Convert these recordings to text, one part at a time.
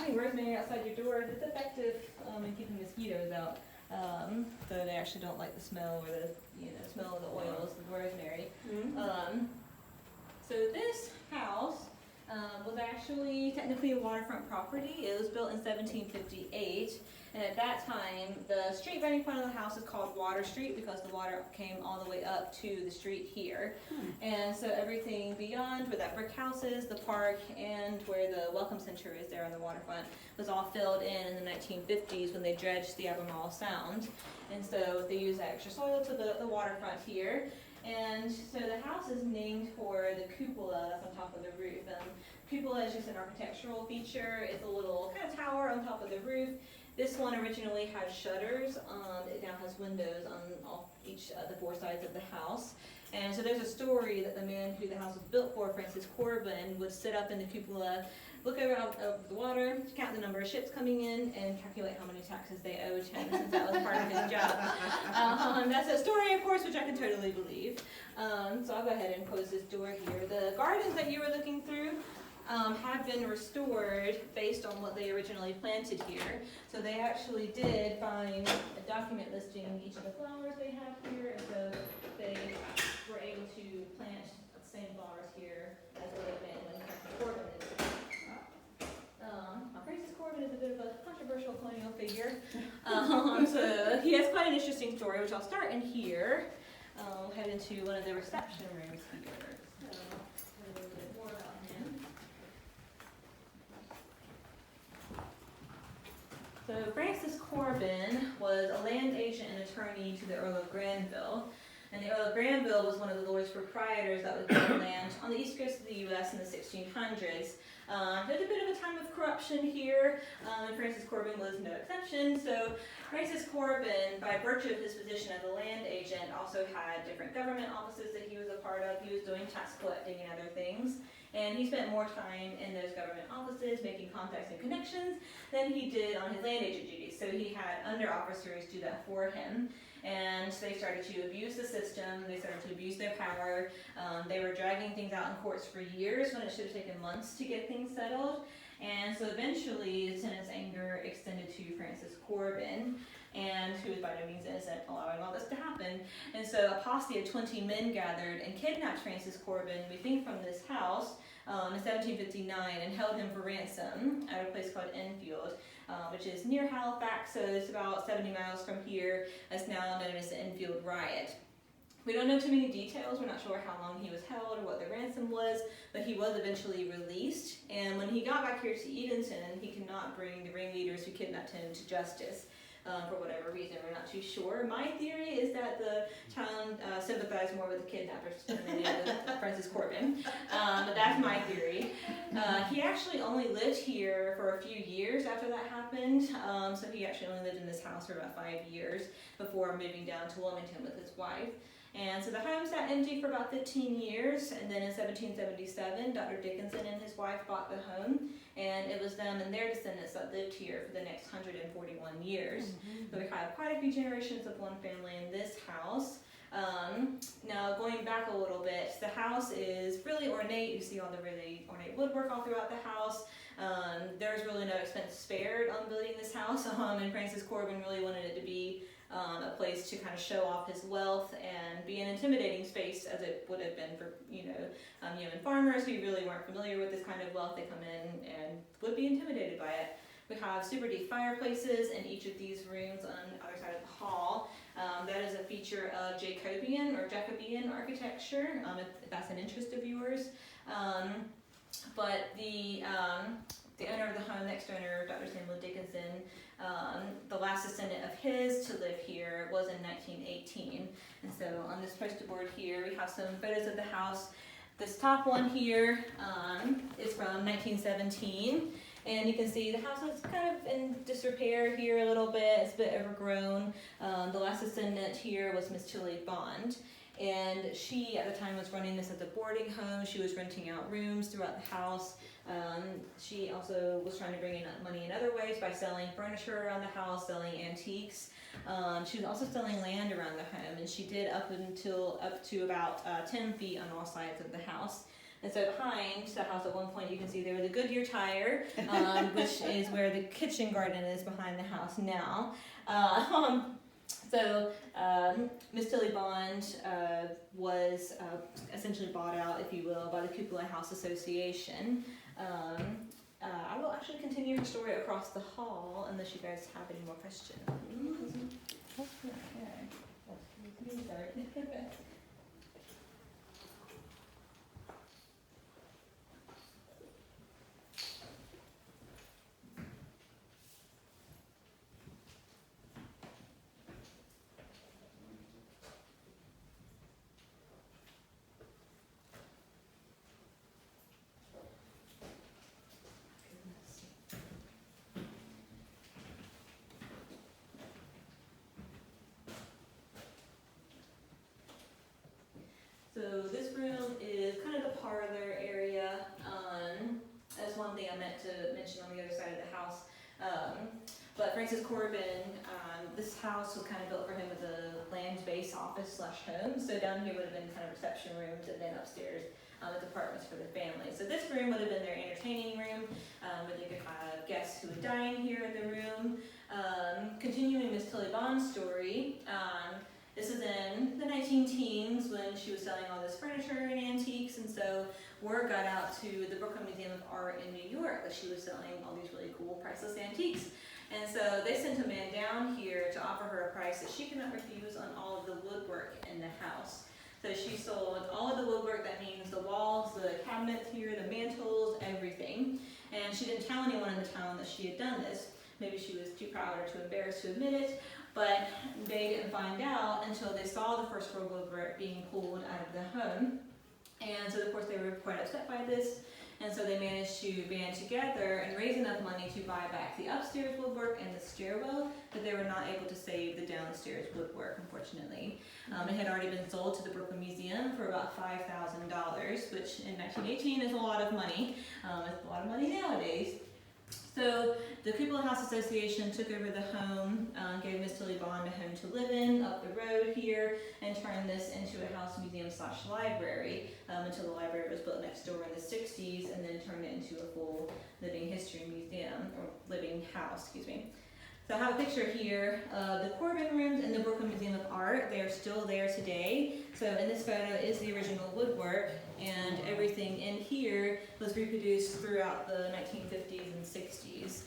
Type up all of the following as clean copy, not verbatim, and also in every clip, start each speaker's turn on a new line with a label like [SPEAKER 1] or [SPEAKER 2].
[SPEAKER 1] having rosemary outside your door is effective in keeping mosquitoes out. So they actually don't like the smell or the smell of the oils of rosemary. So this house was actually technically a waterfront property. It was built in 1758, and at that time, the street right in front of the house is called Water Street because the water came all the way up to the street here. And so everything beyond where that brick house is, the park, and where the Welcome Center is there on the waterfront was all filled in the 1950s when they dredged the Albemarle Sound. And so they used that extra soil to build up the waterfront here. And so the house is named for the cupola that's on top of the roof. Cupola is just an architectural feature. It's a little kind of tower on top of the roof. This one originally had shutters. It now has windows on each of the four sides of the house. And so there's a story that the man who the house was built for, Francis Corbin, would sit up in the cupola, look out over the water, count the number of ships coming in, and calculate how many taxes they owed him, since that was part of his job. That's a story, of course, which I can totally believe. So I'll go ahead and close this door here. The gardens that you were looking through have been restored based on what they originally planted here. So they actually did find a document listing each of the flowers they have here, and so they were able to plant the same flowers here as would have been when Francis Corbin is. Francis Corbin is a bit of a controversial colonial figure. So he has quite an interesting story, which I'll start in here. We'll head into one of the reception rooms here. So, a little bit more about him. So Francis Corbin was a land agent and attorney to the Earl of Granville. And the Earl of Granville was one of the Lord's proprietors that would get land on the east coast of the U.S. in the 1600s. There's a bit of a time of corruption here, and Francis Corbin was no exception. So Francis Corbin, by virtue of his position as a land agent, also had different government offices that he was a part of. He was doing tax collecting and other things. And he spent more time in those government offices making contacts and connections than he did on his land agent duties. So he had under officers do that for him. And they started to abuse the system, they started to abuse their power. They were dragging things out in courts for years when it should have taken months to get things settled. And so eventually the tenants' anger extended to Francis Corbin, and who was by no means innocent, allowing all this to happen. And so a posse of 20 men gathered and kidnapped Francis Corbin, we think from this house, in 1759, and held him for ransom at a place called Enfield, which is near Halifax, so it's about 70 miles from here. It's now known as the Enfield Riot. We don't know too many details. We're not sure how long he was held or what the ransom was, but he was eventually released. And when he got back here to Edenton, he could not bring the ringleaders who kidnapped him to justice. For whatever reason, we're not too sure. My theory is that the town sympathized more with the kidnappers than they did with Francis Corbin. But that's my theory. He actually only lived here for a few years after that happened. So he actually only lived in this house for about 5 years before moving down to Wilmington with his wife. And so the home sat empty for about 15 years, and then in 1777, Dr. Dickinson and his wife bought the home, and it was them and their descendants that lived here for the next 141 years. So we have quite a few generations of one family in this house. Now going back a little bit, the house is really ornate. You see all the really ornate woodwork all throughout the house. There's really no expense spared on building this house, and Francis Corbin really wanted it to be a place to kind of show off his wealth and be an intimidating space, as it would have been for Yeoman farmers who really weren't familiar with this kind of wealth. They come in and would be intimidated by it. We have super deep fireplaces in each of these rooms on the other side of the hall. That is a feature of Jacobean architecture, if that's an interest of yours. But the owner of the home, next owner, Dr. Samuel Dickinson, the last descendant of his to live here was in 1918. And so on this poster board here, we have some photos of the house. This top one here is from 1917. And you can see the house is kind of in disrepair here a little bit. It's a bit overgrown. The last descendant here was Miss Tilly Bond. And she, at the time, was running this as a boarding home. She was renting out rooms throughout the house. She also was trying to bring in money in other ways by selling furniture around the house, selling antiques. She was also selling land around the home, and she did up to about 10 feet on all sides of the house. And so behind the house at one point you can see there was a Goodyear tire, which is where the kitchen garden is behind the house now. So Miss Tilly Bond was essentially bought out, if you will, by the Cupola House Association. I will actually continue her story across the hall unless you guys have any more questions. So this room is kind of the parlor area. That's one thing I meant to mention on the other side of the house. But Francis Corbin, this house was kind of built for him as a land-based office / home. So down here would have been kind of reception rooms, and then upstairs with apartments for the family. So this room would have been their entertaining room, where they could have guests who would dine here in the room. Continuing Miss Tilly Bond's story, this is in the 19-teens when she was selling all this furniture and antiques, and so word got out to the Brooklyn Museum of Art in New York that she was selling all these really cool, priceless antiques. And so they sent a man down here to offer her a price that she could not refuse on all of the woodwork in the house. So she sold all of the woodwork, that means the walls, the cabinets here, the mantles, everything. And she didn't tell anyone in the town that she had done this. Maybe she was too proud or too embarrassed to admit it, but they didn't find out until they saw the first roll of woodwork being pulled out of the home. And so of course they were quite upset by this, and so they managed to band together and raise enough money to buy back the upstairs woodwork and the stairwell, but they were not able to save the downstairs woodwork, unfortunately. It had already been sold to the Brooklyn Museum for about $5,000, which in 1918 is a lot of money. It's a lot of money nowadays. So the Cupola House Association took over the home, gave Miss Tilly Bond a home to live in up the road here, and turned this into a house museum / library until the library was built next door in the 60s, and then turned it into a full living history museum, or living house, excuse me. So I have a picture here of the Corbin rooms in the Brooklyn Museum of Art. They are still there today. So in this photo is the original woodwork, and everything in here was reproduced throughout the 1950s and 60s.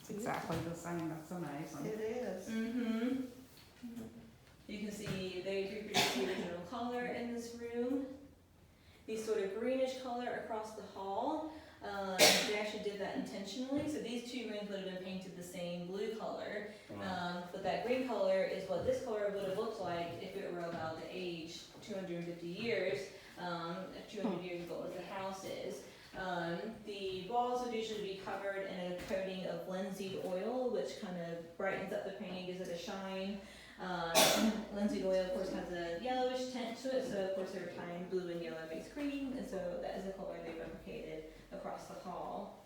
[SPEAKER 2] It's exactly the same. That's amazing.
[SPEAKER 3] It is.
[SPEAKER 1] Mm-hmm. You can see they reproduced the original color in this room. The sort of greenish color across the hall. They actually did that intentionally, so these two rooms would have been painted the same blue color, but that green color is what this color would have looked like if it were allowed to age 250 years, 200 years ago as the house is. The walls would usually be covered in a coating of linseed oil, which kind of brightens up the painting, gives it a shine. Linseed oil, of course, has a yellowish tint to it, so of course they were tying blue and yellow based green, and so that is the color they replicated across the hall.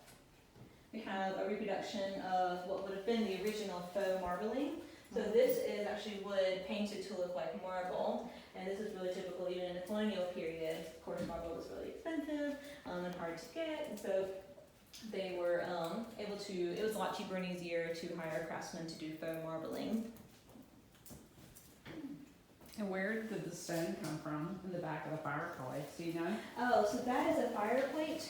[SPEAKER 1] We have a reproduction of what would have been the original faux marbling. So this is actually wood painted to look like marble, and this is really typical even in the colonial period. Of course, marble was really expensive and hard to get, and so they were able to, it was a lot cheaper and easier to hire craftsmen to do faux marbling.
[SPEAKER 2] And where did the stone come from in the back of the fireplace? Do you know?
[SPEAKER 1] Oh, so that is a fireplate.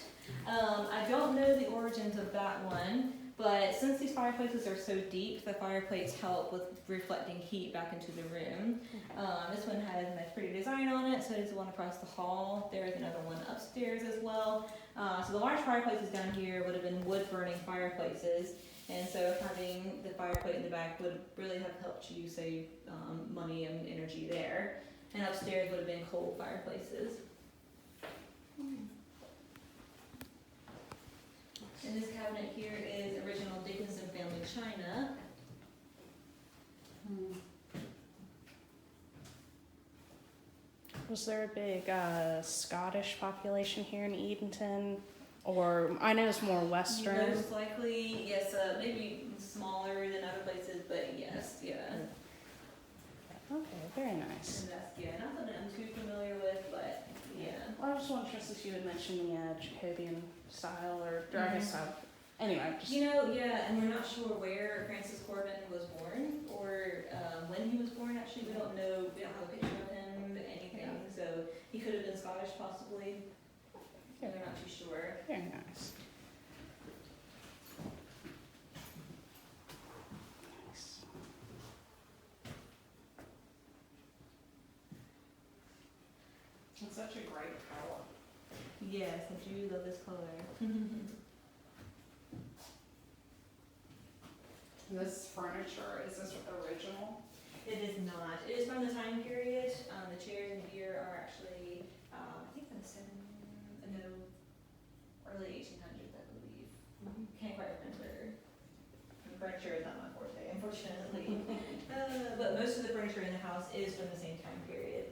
[SPEAKER 1] I don't know the origins of that one, but since these fireplaces are so deep, the fireplates help with reflecting heat back into the room. This one has a nice pretty design on it, so there's one across the hall. There is another one upstairs as well. So the large fireplaces down here would have been wood-burning fireplaces, and so having the fireplace in the back would really have helped you save money and energy there. And upstairs would have been coal fireplaces. And this cabinet here is original Dickinson family china.
[SPEAKER 4] Was there a big Scottish population here in Edenton? Or I know it's more Western.
[SPEAKER 1] Most likely, yes, maybe smaller than other places, but yes, yeah.
[SPEAKER 4] Okay, very nice.
[SPEAKER 1] And that's, yeah, not something I'm too familiar with, but yeah.
[SPEAKER 4] Well, I was wondering if you had mentioned the Jacobean style or dragon style. Anyway, just
[SPEAKER 1] You know, yeah, and we're not sure where Francis Corbin was born or when he was born. Actually, we don't know. We don't have a picture of him, anything. So he could have been Scottish, possibly. Yeah, we're not too sure.
[SPEAKER 4] very nice. Nice.
[SPEAKER 2] It's such a great color.
[SPEAKER 1] Yes, I do love this color.
[SPEAKER 2] This furniture, is this original?
[SPEAKER 1] It is not. It is from the time period. The chairs in here are actually, I think from the early 1800s, I believe. Can't quite remember. And furniture is not my forte, unfortunately. But most of the furniture in the house is from the same time period.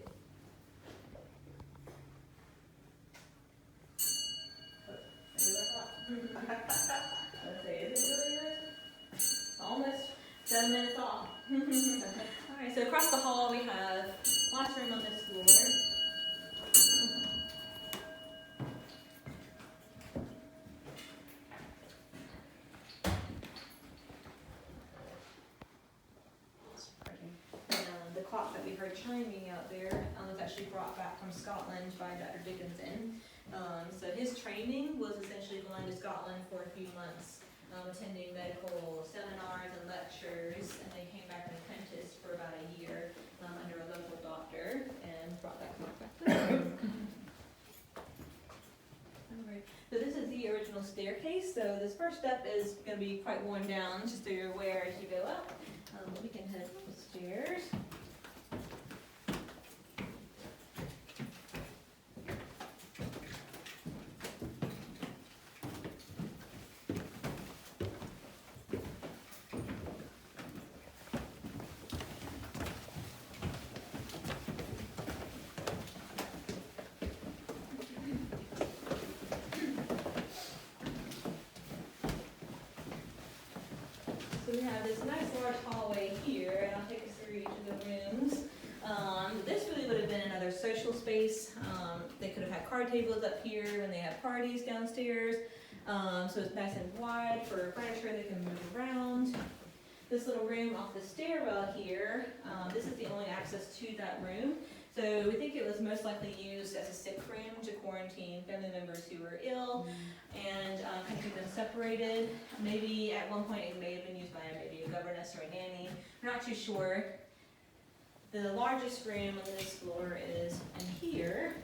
[SPEAKER 1] Let's see, is it really yours? Almost 7 minutes off. Alright, so across the hall we have lots of room on this floor.
[SPEAKER 4] It's pretty.
[SPEAKER 1] The clock that we heard chiming out there was actually brought back from Scotland by Dr. Dickinson. So his training was essentially going to Scotland for a few months, attending medical seminars and lectures, and then came back and apprenticed for about a year under a local doctor and brought that clock back there. Alright, so this is the original staircase. So this first step is going to be quite worn down, just so you're aware as you go up. We can head up the stairs. So we have this nice large hallway here, and I'll take us through each of the rooms. This really would have been another social space. They could have had card tables up here when they have parties downstairs. So it's nice and wide for furniture that can move around. This little room off the stairwell here, this is the only access to that room. So we think it was most likely used as a sick room to quarantine family members who were ill and kind of keep them separated. Maybe at one point it may have been used by maybe a governess or a nanny. We're not too sure. The largest room on this floor is in here.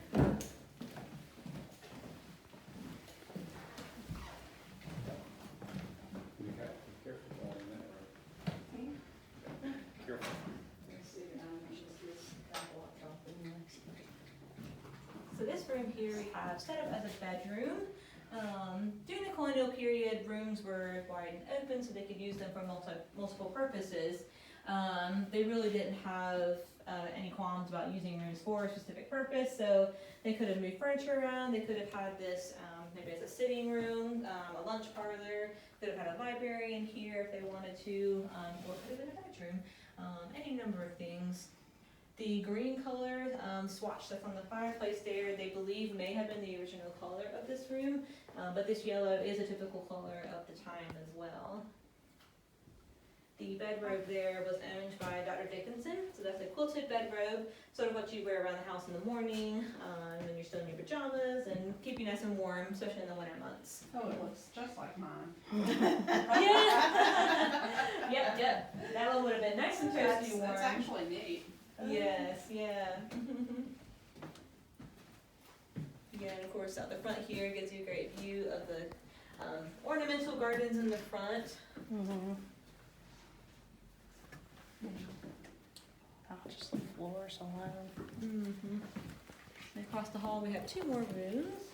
[SPEAKER 1] So this room here we have set up as a bedroom. During the colonial period, rooms were wide and open so they could use them for multiple purposes. They really didn't have any qualms about using rooms for a specific purpose, so they could have moved furniture around. They could have had this maybe as a sitting room, a lunch parlor, could have had a library in here if they wanted to, or could have been a bedroom, any number of things. The green color swatch that's on the fireplace there, they believe may have been the original color of this room, but this yellow is a typical color of the time as well. The bedrobe there was owned by Dr. Dickinson, so that's a quilted bedrobe, sort of what you wear around the house in the morning, when you're still in your pajamas, and keep you nice and warm, especially in the winter months.
[SPEAKER 2] Oh, it looks just like mine.
[SPEAKER 1] Yeah. Yep. That one would have been nice and toasty warm.
[SPEAKER 2] That's actually neat.
[SPEAKER 1] Yes, yeah. Yeah, and of course out the front here gives you a great view of the ornamental gardens in the front.
[SPEAKER 4] Mm-hmm. Oh, just the floors alone.
[SPEAKER 1] Mm-hmm. And across the hall we have two more rooms.